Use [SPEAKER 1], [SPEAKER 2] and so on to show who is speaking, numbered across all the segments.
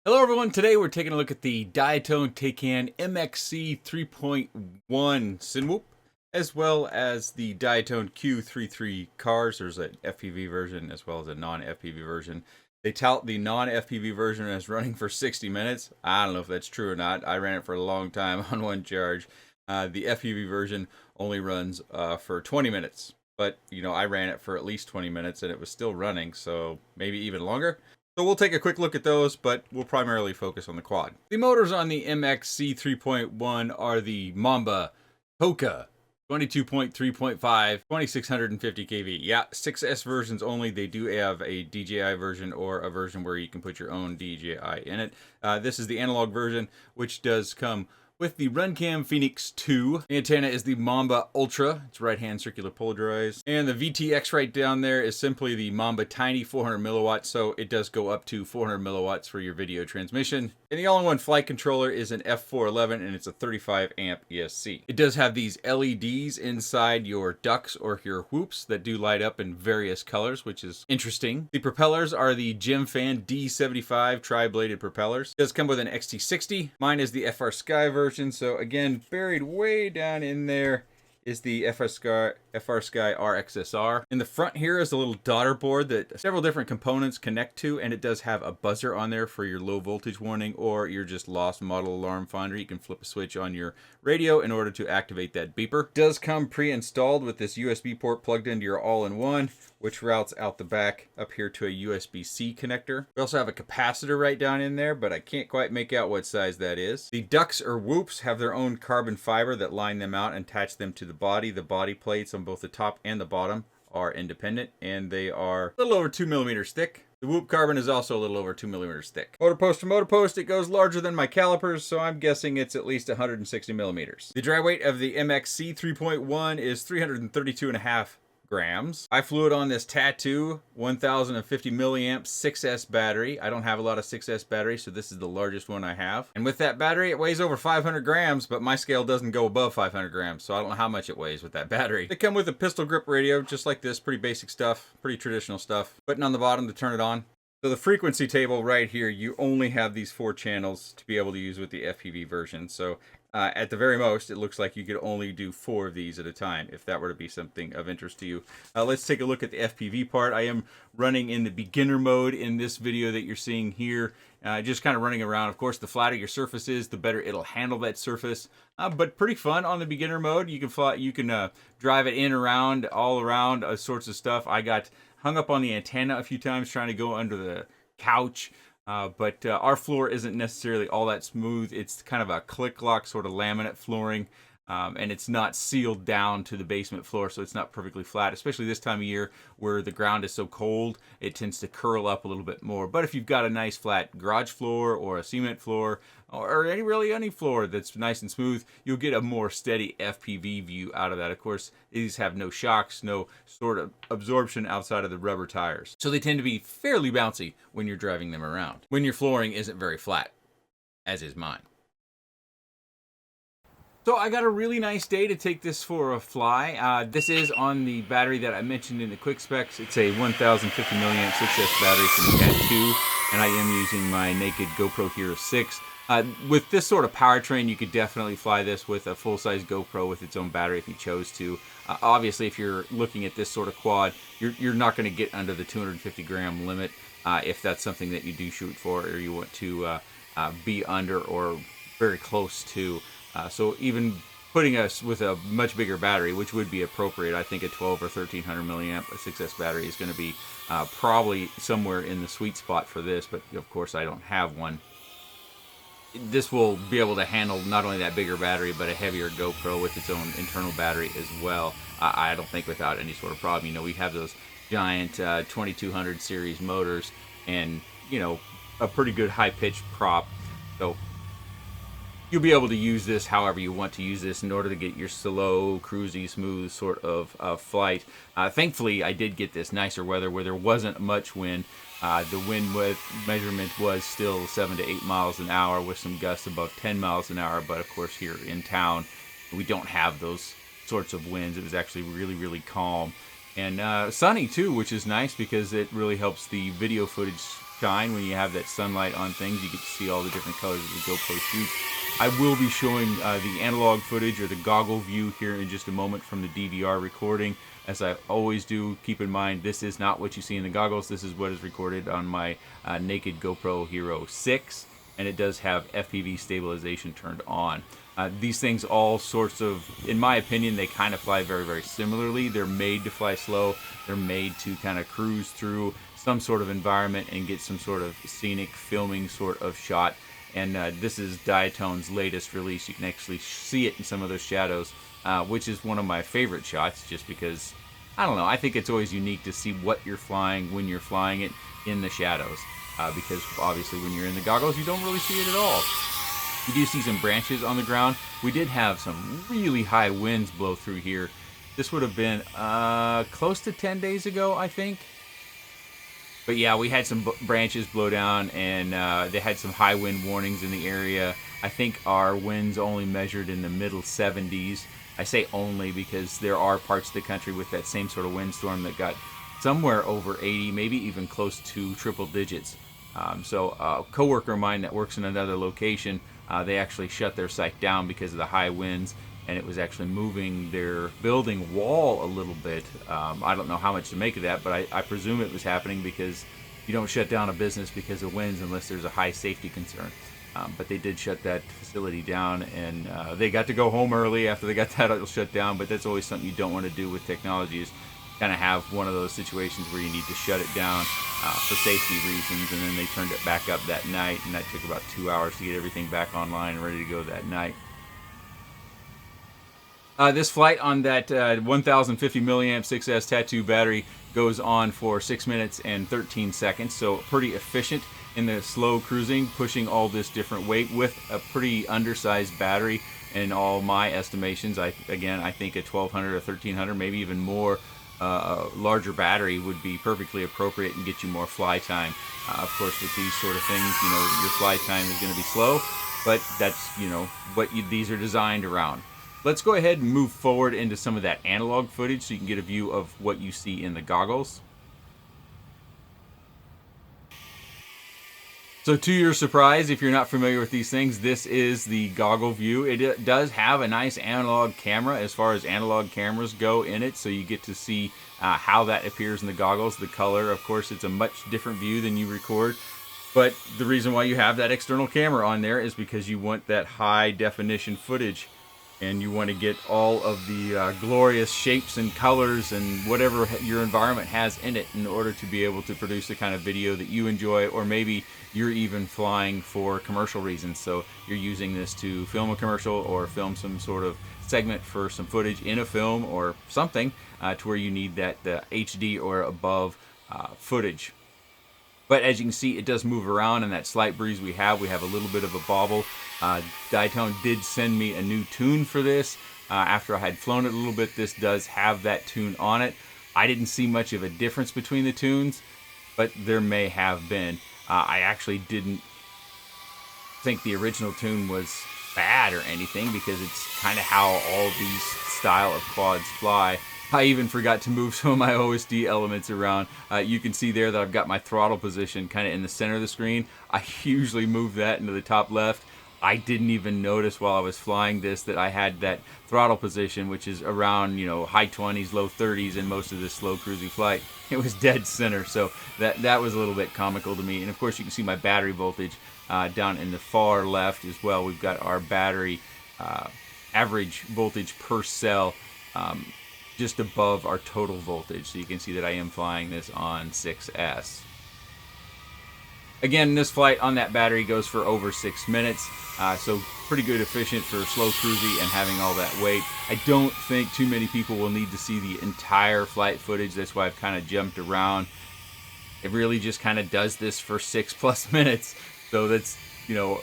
[SPEAKER 1] Hello everyone, today we're taking a look at the Diatone Taycan MXC3.1 Sinwhoop, as well as the Diatone Q33 cars. There's an FPV version as well as a non-FPV version. They tout the non-FPV version as running for 60 minutes. I don't know if that's true or not. I ran it for a long time on one charge. The FPV version only runs for 20 minutes. But, you know, I ran it for at least 20 minutes and it was still running, so maybe even longer. So we'll take a quick look at those, but we'll primarily focus on the quad. The motors on the MXC 3.1 are the Mamba Hoka 22.3.5, 2650 kV. Yeah, 6S versions only. They do have a DJI version or a version where you can put your own DJI in it. This is the analog version, which does come with the Runcam Phoenix 2. The antenna is the Mamba Ultra. It's right-hand circular polarized. And the VTX right down there is simply the Mamba Tiny 400 milliwatts, so it does go up to 400 milliwatts for your video transmission. And the all-in-one flight controller is an F411, and it's a 35 amp ESC. It does have these LEDs inside your ducks or your whoops that do light up in various colors, which is interesting. The propellers are the Gemfan D75 tri-bladed propellers. It does come with an XT60. Mine is the FR Sky version, so again, buried way down in there is the FR Sky RXSR. In the front here is a little daughter board that several different components connect to, and it does have a buzzer on there for your low voltage warning or your just lost model alarm finder. You can flip a switch on your radio in order to activate that beeper. It does come pre-installed with this USB port plugged into your all-in-one, which routes out the back up here to a USB-C connector. We also have a capacitor right down in there, but I can't quite make out what size that is. The ducks or whoops have their own carbon fiber that line them out and attach them to the body. The body plates on both the top and the bottom are independent, and they are a little over 2 millimeters thick. The whoop carbon is also a little over 2 millimeters thick. Motor post to motor post, it goes larger than my calipers, so I'm guessing it's at least 160 millimeters. The dry weight of the MXC 3.1 is 332.5 grams. I flew it on this Tattoo 1050 milliamp 6S battery. I don't have a lot of 6S batteries, so this is the largest one I have. And with that battery, it weighs over 500 grams, but my scale doesn't go above 500 grams, so I don't know how much it weighs with that battery. They come with a pistol grip radio, just like this. Pretty basic stuff, pretty traditional stuff. Button on the bottom to turn it on. So the frequency table right here, you only have these 4 channels to be able to use with the FPV version. So at the very most, it looks like you could only do 4 of these at a time, if that were to be something of interest to you. Let's take a look at the FPV part. I am running in the beginner mode in this video that you're seeing here. Just kind of running around. Of course, the flatter your surface is, the better it'll handle that surface. But pretty fun on the beginner mode. You can fly, you can drive it in, around, all around, sorts of stuff. I got hung up on the antenna a few times trying to go under the couch. But our floor isn't necessarily all that smooth. It's kind of a click-lock sort of laminate flooring, and it's not sealed down to the basement floor, so it's not perfectly flat, especially this time of year where the ground is so cold. It tends to curl up a little bit more. But if you've got a nice flat garage floor or a cement floor or any floor that's nice and smooth, you'll get a more steady FPV view out of that. Of course, these have no shocks, no sort of absorption outside of the rubber tires. So they tend to be fairly bouncy when you're driving them around, when your flooring isn't very flat, as is mine. So I got a really nice day to take this for a fly. This is on the battery that I mentioned in the quick specs. It's a 1050 milliamp 6S battery from Tattoo, and I am using my naked GoPro Hero 6. With this sort of powertrain, you could definitely fly this with a full-size GoPro with its own battery if you chose to. Obviously, if you're looking at this sort of quad, you're not going to get under the 250 gram limit if that's something that you do shoot for or you want to be under or very close to. So even putting us with a much bigger battery, which would be appropriate, I think a 12 or 1300 milliamp 6S battery is going to be probably somewhere in the sweet spot for this, but of course I don't have one. This will be able to handle not only that bigger battery, but a heavier GoPro with its own internal battery as well. I don't think without any sort of problem. You know, we have those giant 2200 series motors and, you know, a pretty good high-pitched prop. So you'll be able to use this however you want to use this in order to get your slow, cruisy, smooth sort of flight. Thankfully, I did get this nicer weather where there wasn't much wind. The wind measurement was still 7 to 8 miles an hour with some gusts above 10 miles an hour. But of course, here in town, we don't have those sorts of winds. It was actually really, really calm. And sunny too, which is nice because it really helps the video footage shine when you have that sunlight on things. You get to see all the different colors of the GoPro shoots. I will be showing the analog footage or the Goggle View here in just a moment from the DVR recording. As I always do, keep in mind this is not what you see in the goggles. This is what is recorded on my naked GoPro Hero 6, and it does have FPV stabilization turned on. These things all sorts of, in my opinion, they kind of fly very, very similarly. They're made to fly slow. They're made to kind of cruise through some sort of environment and get some sort of scenic filming sort of shot. And this is Diatone's latest release. You can actually see it in some of those shadows, which is one of my favorite shots, just because, I don't know, I think it's always unique to see what you're flying when you're flying it in the shadows. Because obviously when you're in the goggles, you don't really see it at all. You do see some branches on the ground. We did have some really high winds blow through here. This would have been close to 10 days ago, I think. But yeah, we had some branches blow down, and they had some high wind warnings in the area. I think our winds only measured in the middle 70s. I say only because there are parts of the country with that same sort of windstorm that got somewhere over 80, maybe even close to triple digits. So a coworker of mine that works in another location, they actually shut their site down because of the high winds, and it was actually moving their building wall a little bit. I don't know how much to make of that, but I presume it was happening because you don't shut down a business because of winds unless there's a high safety concern. But they did shut that facility down, and they got to go home early after they got that shut down. But that's always something you don't want to do with technology, is kind of have one of those situations where you need to shut it down for safety reasons. And then they turned it back up that night, and that took about 2 hours to get everything back online and ready to go that night. This flight on that 1050 milliamp 6S Tattoo battery goes on for 6 minutes and 13 seconds, so pretty efficient in the slow cruising, pushing all this different weight with a pretty undersized battery. In all my estimations, I think a 1200 or 1300, maybe even more, a larger battery would be perfectly appropriate and get you more fly time. Of course, with these sort of things, you know, your fly time is going to be slow, but that's, you know, what these are designed around. Let's go ahead and move forward into some of that analog footage so you can get a view of what you see in the goggles. So to your surprise, if you're not familiar with these things, this is the Goggle View. It does have a nice analog camera as far as analog cameras go in it, so you get to see how that appears in the goggles. The color, of course, it's a much different view than you record. But the reason why you have that external camera on there is because you want that high definition footage, and you want to get all of the glorious shapes and colors and whatever your environment has in it in order to be able to produce the kind of video that you enjoy, or maybe you're even flying for commercial reasons. So you're using this to film a commercial or film some sort of segment for some footage in a film or something to where you need that HD or above footage. But as you can see, it does move around, and that slight breeze we have a little bit of a bobble. Diatone did send me a new tune for this. After I had flown it a little bit, this does have that tune on it. I didn't see much of a difference between the tunes, but there may have been. I actually didn't think the original tune was bad or anything, because it's kind of how all these style of quads fly. I even forgot to move some of my OSD elements around. You can see there that I've got my throttle position kind of in the center of the screen. I usually move that into the top left. I didn't even notice while I was flying this that I had that throttle position, which is around, you know, high 20s, low 30s in most of this slow cruising flight. It was dead center, so that was a little bit comical to me. And of course, you can see my battery voltage down in the far left as well. We've got our battery average voltage per cell just above our total voltage, so you can see that I am flying this on 6S. Again, this flight on that battery goes for over 6 minutes, so pretty good efficient for slow cruising and having all that weight. I don't think too many people will need to see the entire flight footage. That's why I've kind of jumped around. It really just kind of does this for 6+ minutes. So that's, you know,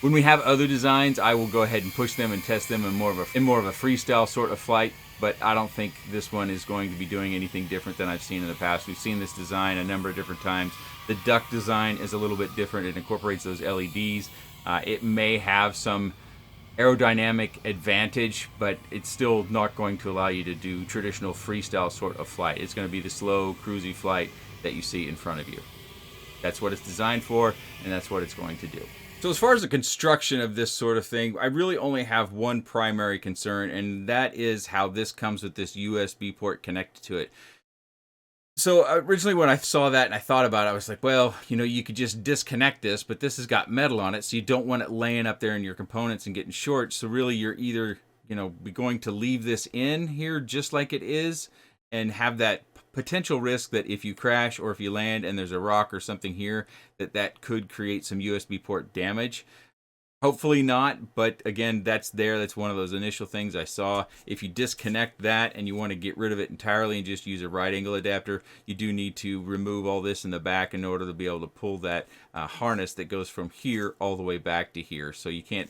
[SPEAKER 1] when we have other designs, I will go ahead and push them and test them in more of a freestyle sort of flight. But I don't think this one is going to be doing anything different than I've seen in the past. We've seen this design a number of different times. The duck design is a little bit different. It incorporates those LEDs. It may have some aerodynamic advantage, but it's still not going to allow you to do traditional freestyle sort of flight. It's going to be the slow, cruisy flight that you see in front of you. That's what it's designed for, and that's what it's going to do. So as far as the construction of this sort of thing, I really only have one primary concern, and that is how this comes with this USB port connected to it. So originally when I saw that and I thought about it, I was like, well, you know, you could just disconnect this, but this has got metal on it, so you don't want it laying up there in your components and getting short. So really you're either, you know, going to leave this in here just like it is and have that potential risk that if you crash or if you land and there's a rock or something here, that could create some USB port damage. Hopefully not, but again, that's one of those initial things I saw. If you disconnect that and you want to get rid of it entirely and just use a right angle adapter, you do need to remove all this in the back in order to be able to pull that harness that goes from here all the way back to here. So you can't,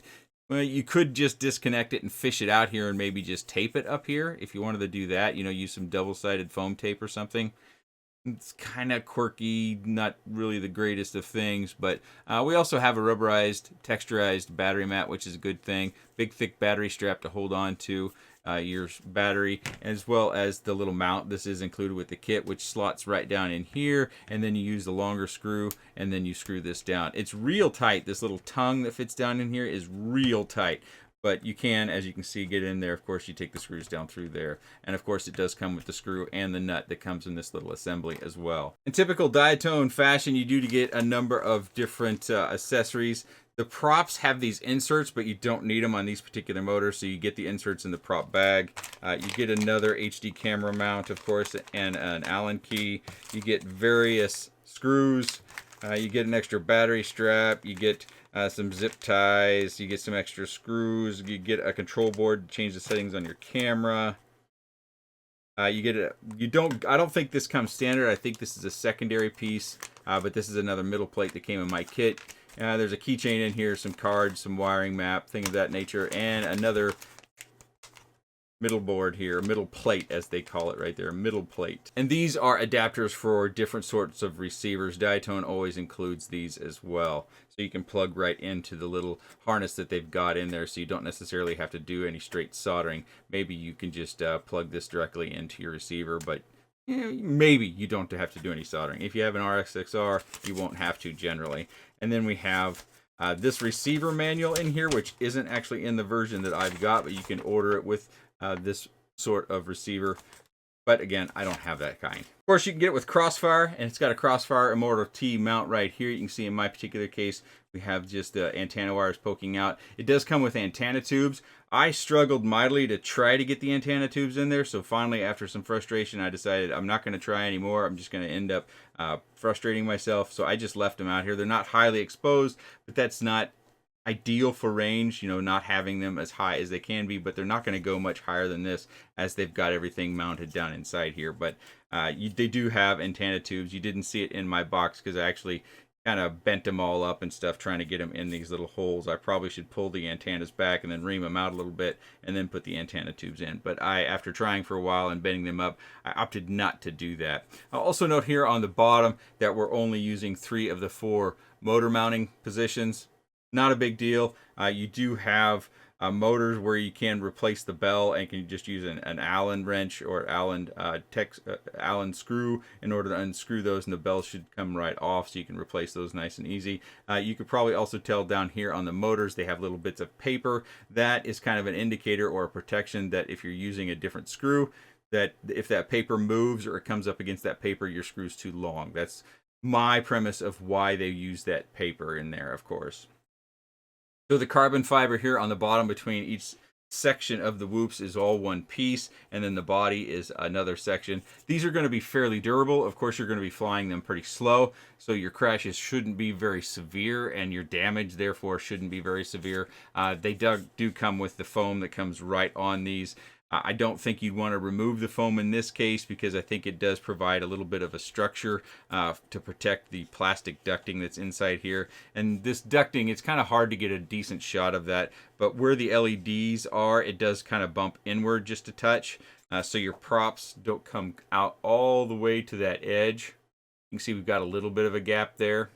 [SPEAKER 1] well, you could just disconnect it and fish it out here and maybe just tape it up here if you wanted to do that. You know, use some double-sided foam tape or something. It's kind of quirky, not really the greatest of things, but we also have a rubberized, texturized battery mat, which is a good thing. Big, thick battery strap to hold on to your battery, as well as the little mount. This is included with the kit, which slots right down in here, and then you use the longer screw, and then you screw this down. It's real tight. This little tongue that fits down in here is real tight. But you can, as you can see, get in there. Of course, you take the screws down through there. And of course, it does come with the screw and the nut that comes in this little assembly as well. In typical Diatone fashion, you do get a number of different accessories. The props have these inserts, but you don't need them on these particular motors, so you get the inserts in the prop bag. You get another HD camera mount, of course, and an Allen key. You get various screws. You get an extra battery strap. You get some zip ties. You get some extra screws. You get a control board to change the settings on your camera. I don't think this comes standard. I think this is a secondary piece, but this is another middle plate that came in my kit. There's a keychain in here, some cards, some wiring map, thing of that nature, and another middle board here, middle plate as they call it right there, middle plate. And these are adapters for different sorts of receivers. Diatone always includes these as well. So you can plug right into the little harness that they've got in there, so you don't necessarily have to do any straight soldering. Maybe you can just plug this directly into your receiver, but maybe you don't have to do any soldering. If you have an RXXR, you won't have to generally. And then we have this receiver manual in here, which isn't actually in the version that I've got, but you can order it with this sort of receiver. But again, I don't have that kind. Of course, you can get it with Crossfire, and it's got a Crossfire Immortal T mount right here. You can see in my particular case, we have just the antenna wires poking out. It does come with antenna tubes. I struggled mightily to try to get the antenna tubes in there, so finally, after some frustration, I decided I'm not going to try anymore. I'm just going to end up frustrating myself, so I just left them out here. They're not highly exposed, but that's not ideal for range, you know, not having them as high as they can be, but they're not going to go much higher than this as they've got everything mounted down inside here. But they do have antenna tubes. You didn't see it in my box because I actually kind of bent them all up and stuff trying to get them in these little holes. I probably should pull the antennas back and then ream them out a little bit and then put the antenna tubes in. But after trying for a while and bending them up, I opted not to do that. I'll also note here on the bottom that we're only using 3 of the 4 motor mounting positions. Not a big deal. You do have motors where you can replace the bell and can just use an Allen wrench or Allen Allen screw in order to unscrew those, and the bell should come right off, so you can replace those nice and easy. You could probably also tell down here on the motors they have little bits of paper. That is kind of an indicator or a protection that if you're using a different screw, that if that paper moves or it comes up against that paper, your screw's too long. That's my premise of why they use that paper in there, of course. So the carbon fiber here on the bottom between each section of the whoops is all one piece, and then the body is another section. These are going to be fairly durable. Of course, you're going to be flying them pretty slow, so your crashes shouldn't be very severe, and your damage, therefore, shouldn't be very severe. They do come with the foam that comes right on these. I don't think you'd want to remove the foam in this case because I think it does provide a little bit of a structure to protect the plastic ducting that's inside here. And this ducting, it's kind of hard to get a decent shot of that, but where the LEDs are, it does kind of bump inward just a touch, so your props don't come out all the way to that edge. You can see we've got a little bit of a gap there.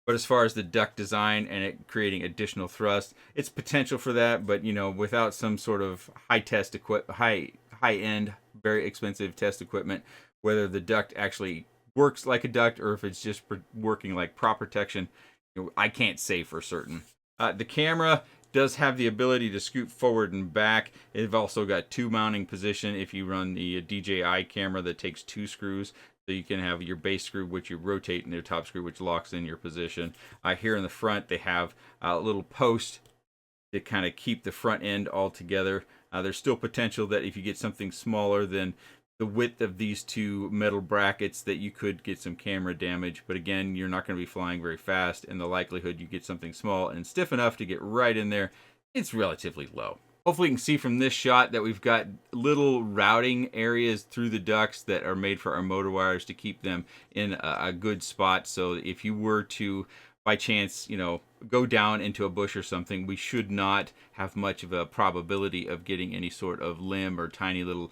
[SPEAKER 1] But as far as the duct design and it creating additional thrust, it's potential for that, but you know, without some sort of high-end, very expensive test equipment, whether the duct actually works like a duct or if it's just working like prop protection, I can't say for certain. The camera does have the ability to scoot forward and back. It's also got 2 mounting position if you run the DJI camera that takes 2 screws. So you can have your base screw, which you rotate, and your top screw, which locks in your position. Here in the front, they have a little post to kind of keep the front end all together. There's still potential that if you get something smaller than the width of these 2 metal brackets that you could get some camera damage. But again, you're not going to be flying very fast, and the likelihood you get something small and stiff enough to get right in there, it's relatively low. Hopefully you can see from this shot that we've got little routing areas through the ducts that are made for our motor wires to keep them in a good spot. So if you were to, by chance, go down into a bush or something, we should not have much of a probability of getting any sort of limb or tiny little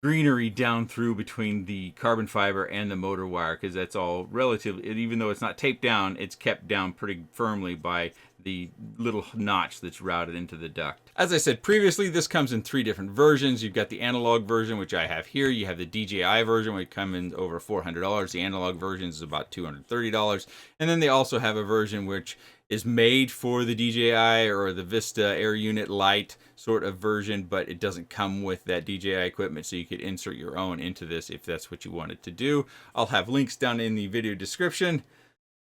[SPEAKER 1] greenery down through between the carbon fiber and the motor wire, because that's all relatively, even though it's not taped down, it's kept down pretty firmly by the little notch that's routed into the duct. As I said previously, this comes in 3 different versions. You've got the analog version, which I have here. You have the DJI version, which comes in over $400. The analog version is about $230. And then they also have a version which is made for the DJI or the Vista Air Unit Lite sort of version, but it doesn't come with that DJI equipment, so you could insert your own into this if that's what you wanted to do. I'll have links down in the video description.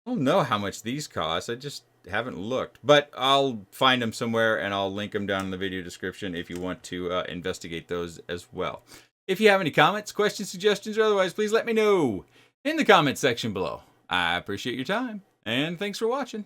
[SPEAKER 1] I don't know how much these cost. I just haven't looked, but I'll find them somewhere and I'll link them down in the video description if you want to investigate those as well. If you have any comments, questions, suggestions, or otherwise, please let me know in the comment section below. I appreciate your time, and thanks for watching.